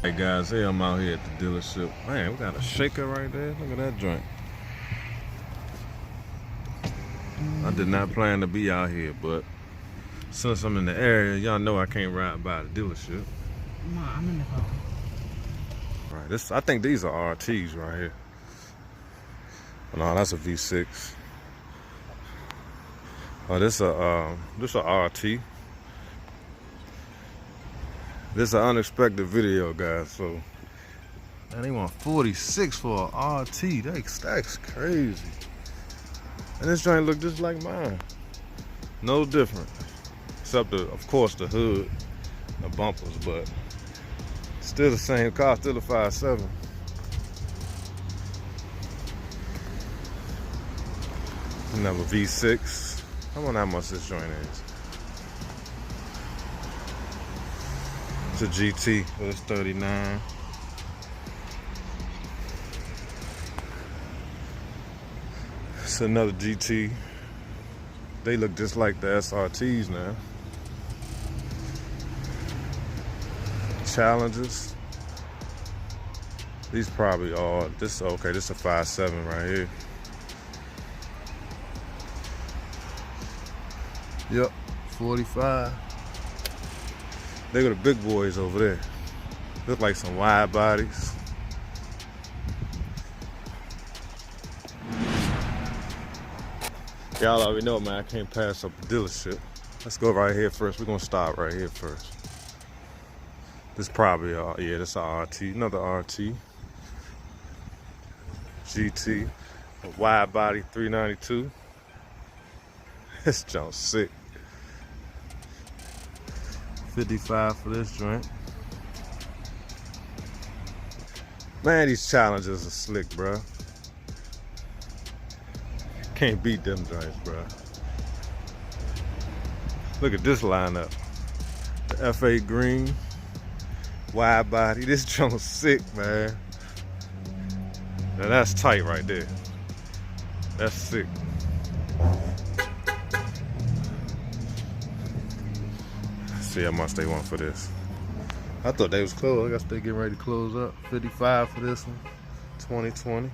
Hey guys, hey, I'm out here at the dealership. Man, we got a shaker right there. Look at that joint. I did not plan to be out here, but since I'm in the area, y'all know I can't ride by the dealership. Ma, I'm in the car. Right, I think these are RTs right here. No, that's a V6. Oh, this a RT. This is an unexpected video, guys. So, man, they want 46 for a RT. That's crazy. And this joint look just like mine. No different, except of course the hood, the bumpers, but still the same car, still a 5.7. Another V6. I wonder how much this joint is. It's a GT, but it's 39. It's another GT. They look just like the SRTs now. Challengers. These probably are. This okay. This is a 5.7 right here. Yep, 45. They got the big boys over there. Look like some wide bodies. Y'all already know, man, I can't pass up the dealership. Let's go right here first. We're gonna stop right here first. This probably, yeah, this is a RT, another RT. GT, a wide body 392. This junk's sick. 55 for this joint. Man, these Challengers are slick, bro. Can't beat them joints, bro. Look at this lineup. The F8 green, wide body. This junk's sick, man. Now that's tight right there. That's sick. See how much they want for this. I thought they was closed. I guess they getting ready to close up. 55 for this one. 2020.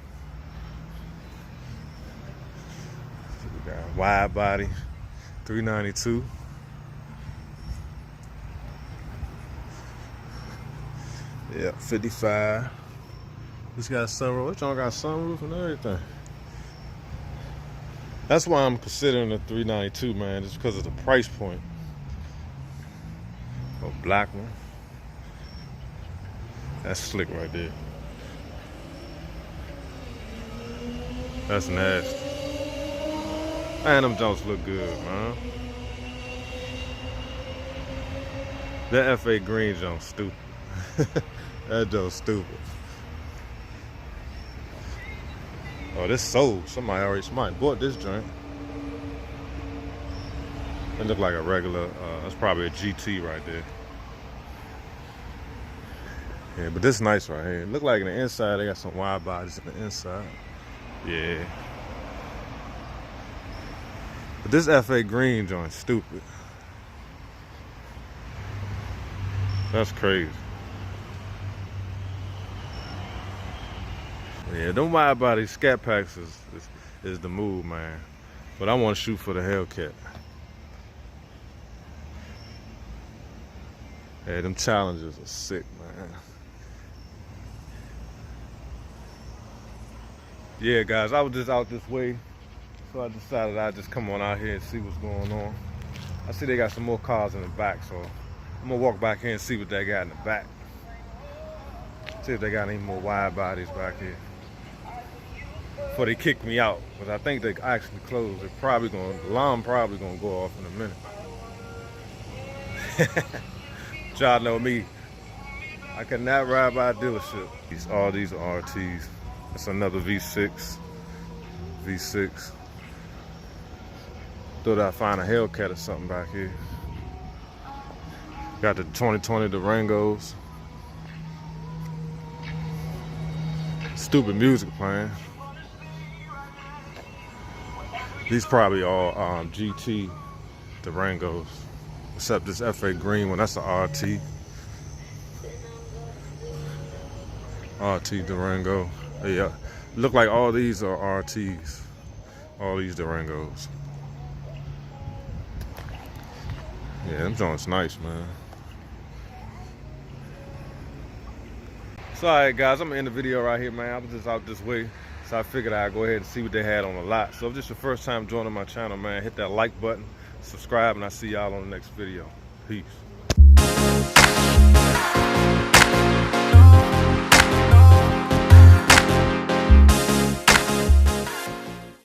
We got wide body, 392. Yeah, 55. This got sunroof. This one got sunroof and everything. That's why I'm considering the 392, man, just because of the price point. A black one. That's slick right there. That's nasty. Man, them jumps look good, man. That F8 green jump's stupid. That jump's stupid. Oh, this sold. Somebody bought this joint. It look like a regular, that's probably a GT right there. Yeah, but this nice right here. Look like in the inside, they got some wide bodies in the inside. Yeah. But this F8 green joint's stupid. That's crazy. Yeah, them wide body Scatpacks is the move, man. But I want to shoot for the Hellcat. Yeah, them Challengers are sick, man. Yeah, guys, I was just out this way, so I decided I'd just come on out here and see what's going on. I see they got some more cars in the back, so I'm gonna walk back here and see what they got in the back. See if they got any more wide bodies back here before they kick me out, because I think they actually closed. They're probably gonna, the alarm probably gonna go off in a minute. Y'all know me. I cannot ride by a dealership. All these are RTs. It's another V6. V6. Thought I'd find a Hellcat or something back here. Got the 2020 Durangos. Stupid music playing. These probably all GT Durangos. Except this F8 green one, that's a RT. RT Durango. Yeah, look like all these are RTs. All these Durangos. Yeah, them joints nice, man. So, alright, guys, I'm gonna end the video right here, man. I was just out this way, so I figured I'd go ahead and see what they had on the lot. So, if this is your first time joining my channel, man, hit that like button, subscribe, and I'll see y'all on the next video. Peace.